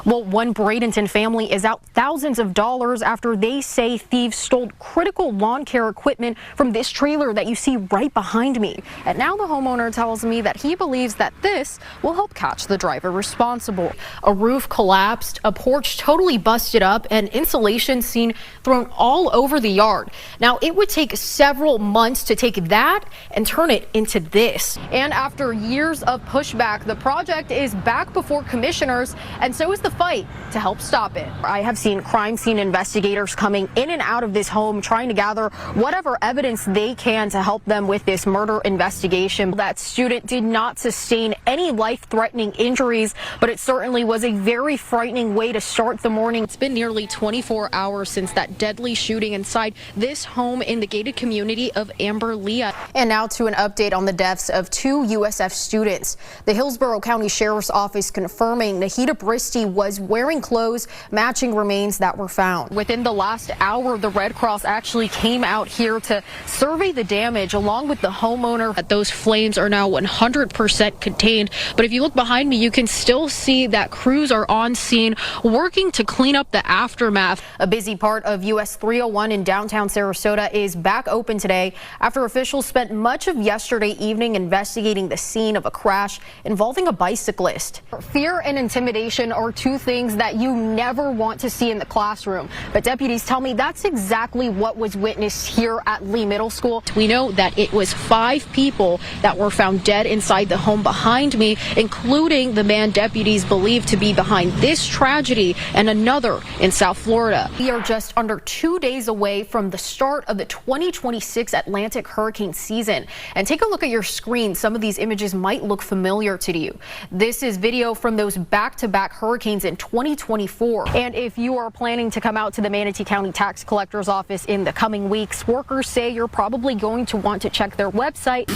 Well, one Bradenton family is out thousands of dollars after they say thieves stole critical lawn care equipment from this trailer that you see right behind me. And now the homeowner tells me that he believes that this will help catch the driver responsible. A roof collapsed, a porch totally busted up, and insulation seen thrown all over the yard. Now, it would take several months to take that and turn it into this. And after years of pushback, the project is back before commissioners, and so is the fight to help stop it. I have seen crime scene investigators coming in and out of this home trying to gather whatever evidence they can to help them with this murder investigation. That student did not sustain any life-threatening injuries, but it certainly was a very frightening way to start the morning. It's been nearly 24 hours since that deadly shooting inside this home in the gated community of Amberlea. And now to an update on the deaths of two USF students. The Hillsborough County Sheriff's Office confirming Nahida Bristi was wearing clothes matching remains that were found. Within the last hour, the Red Cross actually came out here to survey the damage along with the homeowner. Those flames are now 100% contained. But if you look behind me, you can still see that crews are on scene working to clean up the aftermath. A busy part of US 301 in downtown Sarasota is back open today after officials spent much of yesterday evening investigating the scene of a crash involving a bicyclist. Fear and intimidation are two things that you never want to see in the classroom, but deputies tell me that's exactly what was witnessed here at Lee Middle School. We know that it was 5 people that were found dead inside the home behind me, including the man deputies believe to be behind this tragedy and another in South Florida. We are just under 2 days away from the start of the 2026 Atlantic hurricane season. And take a look at your screen. Some of these images might look familiar to you. This is video from those back-to-back hurricanes in 2024. And if you are planning to come out to the Manatee County Tax Collector's Office in the coming weeks, workers say you're probably going to want to check their website.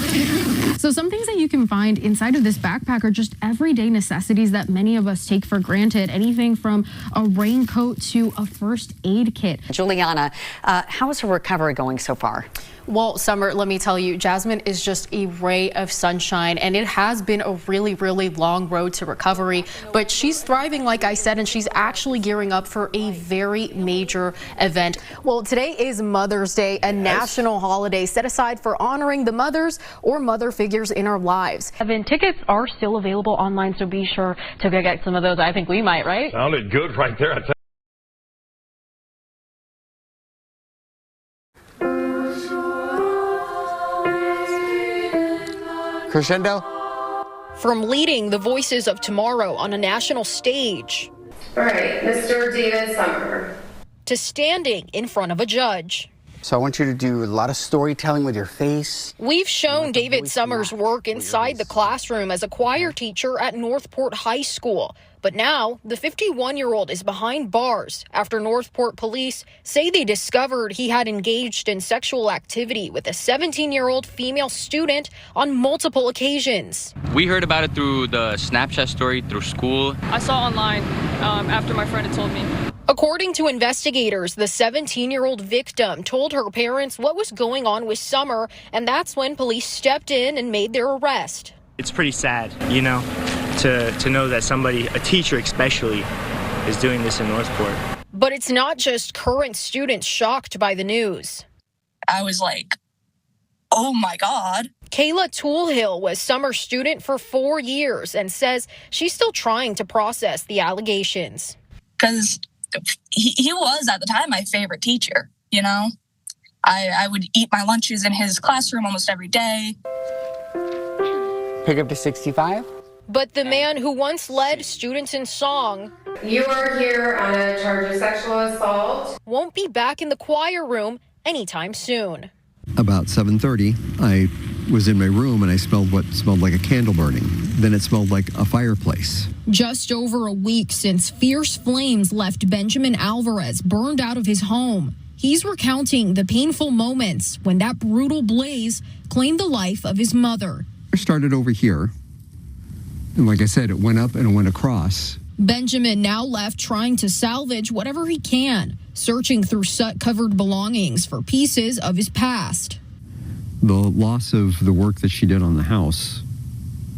So some things that you can find inside of this backpack are just everyday necessities that many of us take for granted. Anything from a raincoat to a first aid kit. Juliana, how is her recovery going so far? Well, Summer, let me tell you, Jasmine is just a ray of sunshine, and it has been a really, really long road to recovery, but she's thriving, like I said, and she's actually gearing up for a very major event. Well, today is Mother's Day, a national holiday set aside for honoring the mothers or mother figures in our lives. Evan, tickets are still available online, so be sure to go get some of those. I think we might, right? Sounded good right there. I tell you. Crescendo? From leading the voices of tomorrow on a national stage. All right, Mr. David Summer. To standing in front of a judge. So I want you to do a lot of storytelling with your face. We've shown David Summers' work inside the classroom as a choir teacher at Northport High School. But now, the 51-year-old is behind bars after Northport police say they discovered he had engaged in sexual activity with a 17-year-old female student on multiple occasions. We heard about it through the Snapchat story through school. I saw online after my friend had told me. According to investigators, the 17-year-old victim told her parents what was going on with Summer, and that's when police stepped in and made their arrest. It's pretty sad, you know, to know that somebody, a teacher especially, is doing this in Northport. But it's not just current students shocked by the news. I was like, oh my God. Kayla Toolhill was Summer's student for 4 years and says she's still trying to process the allegations. Because he was, at the time, my favorite teacher, you know? I would eat my lunches in his classroom almost every day. Pick up to 65. But the man who once led students in song, You are here on a charge of sexual assault, won't be back in the choir room anytime soon. About 7:30, I was in my room and I smelled what smelled like a candle burning. Then it smelled like a fireplace. Just over a week since fierce flames left Benjamin Alvarez burned out of his home. He's recounting the painful moments when that brutal blaze claimed the life of his mother. I started over here. And like I said, it went up and it went across. Benjamin now left trying to salvage whatever he can, searching through soot-covered belongings for pieces of his past. The loss of the work that she did on the house,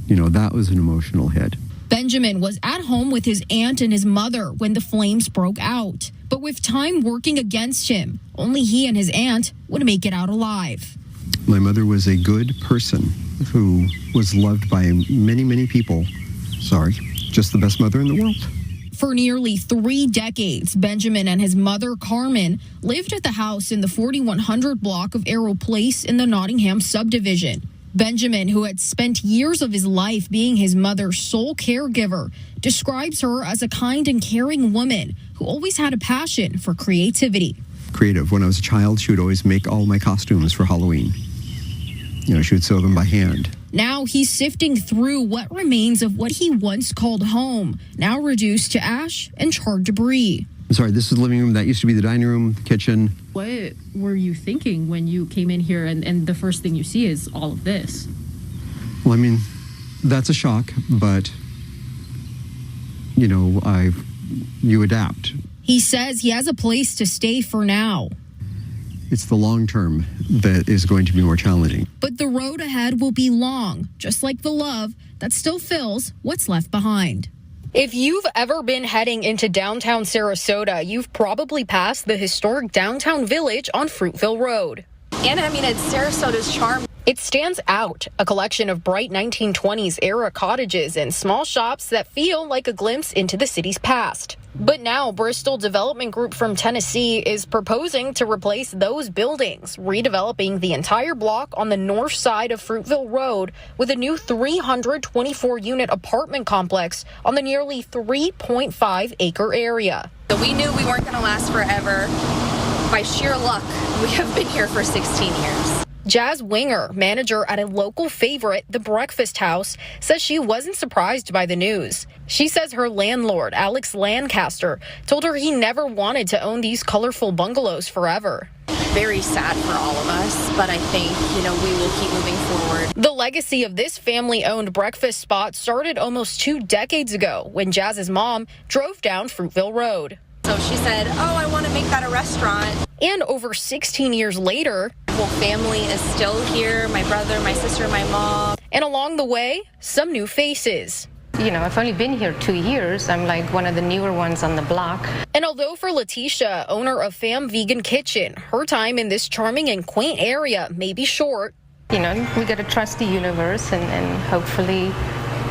you know, that was an emotional hit. Benjamin Benjamin was at home with his aunt and his mother when the flames broke out. But with time working against him, only he and his aunt would make it out alive. My mother was a good person who was loved by many, many people. Sorry, just the best mother in the world. For nearly 3 decades, Benjamin and his mother, Carmen, lived at the house in the 4100 block of Arrow Place in the Nottingham subdivision. Benjamin, who had spent years of his life being his mother's sole caregiver, describes her as a kind and caring woman who always had a passion for creativity. Creative. When I was a child, she would always make all my costumes for Halloween. You know, she would sew them by hand. Now he's sifting through what remains of what he once called home, now reduced to ash and charred debris. I'm sorry, this is the living room. That used to be the dining room, the kitchen. What were you thinking when you came in here and the first thing you see is all of this? Well, I mean, that's a shock, but, you know, you adapt. He says he has a place to stay for now. It's the long term that is going to be more challenging. But the road ahead will be long, just like the love that still fills what's left behind. If you've ever been heading into downtown Sarasota, you've probably passed the historic downtown village on Fruitville Road. And I mean, it's Sarasota's charm. It stands out, a collection of bright 1920s era cottages and small shops that feel like a glimpse into the city's past. But now Bristol Development Group from Tennessee is proposing to replace those buildings, redeveloping the entire block on the north side of Fruitville Road with a new 324-unit apartment complex on the nearly 3.5-acre area. So we knew we weren't going to last forever. By sheer luck, we have been here for 16 years. Jazz Winger, manager at a local favorite, The Breakfast House, says she wasn't surprised by the news. She says her landlord, Alex Lancaster, told her he never wanted to own these colorful bungalows forever. Very sad for all of us, but I think, we will keep moving forward. The legacy of this family-owned breakfast spot started almost 2 decades ago when Jazz's mom drove down Fruitville Road. So she said, I want to make that a restaurant. And over 16 years later, the whole family is still here, my brother, my sister, my mom. And along the way, some new faces. I've only been here 2 years. I'm like one of the newer ones on the block. And although for Letitia, owner of Fam Vegan Kitchen, her time in this charming and quaint area may be short. We got to trust the universe and hopefully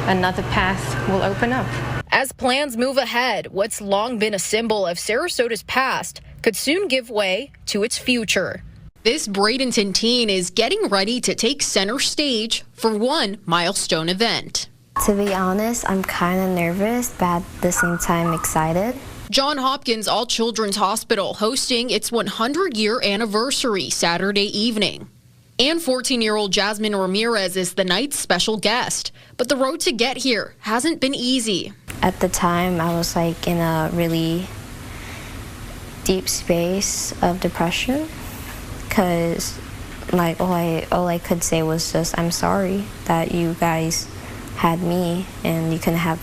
another path will open up. As plans move ahead, what's long been a symbol of Sarasota's past could soon give way to its future. This Bradenton teen is getting ready to take center stage for one milestone event. To be honest, I'm kind of nervous, but at the same time excited. John Hopkins All Children's Hospital hosting its 100-year anniversary Saturday evening. And 14-year-old Jasmine Ramirez is the night's special guest. But the road to get here hasn't been easy. At the time, I was in a really deep space of depression because all I could say was just, I'm sorry that you guys had me and you couldn't have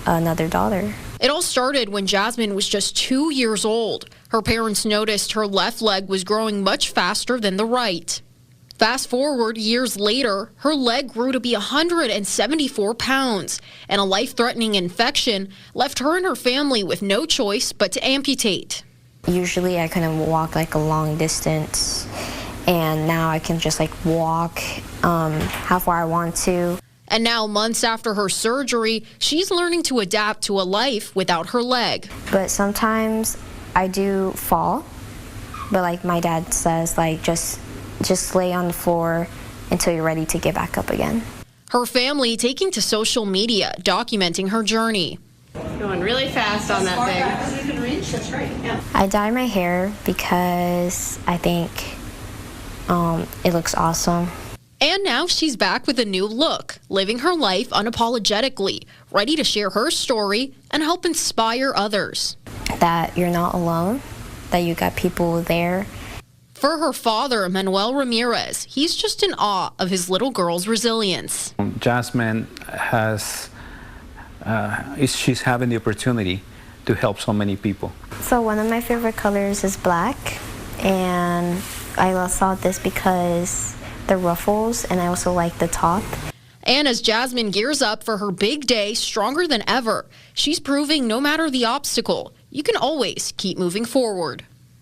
another daughter. It all started when Jasmine was just 2 years old. Her parents noticed her left leg was growing much faster than the right. Fast forward years later, her leg grew to be 174 pounds, and a life-threatening infection left her and her family with no choice but to amputate. Usually I couldn't walk a long distance, and now I can just walk how far I want to. And now, months after her surgery, she's learning to adapt to a life without her leg. But sometimes I do fall, but my dad says, just lay on the floor until you're ready to get back up again. Her family taking to social media, documenting her journey. Going really fast on that thing. As you can reach, that's right. Yeah. I dye my hair because I think it looks awesome. And now she's back with a new look, living her life unapologetically, ready to share her story and help inspire others. That you're not alone, that you got people there. For her father, Manuel Ramirez, he's just in awe of his little girl's resilience. Jasmine she's having the opportunity to help so many people. So one of my favorite colors is black, and I saw this because the ruffles, and I also like the top. And as Jasmine gears up for her big day, stronger than ever, she's proving no matter the obstacle, you can always keep moving forward.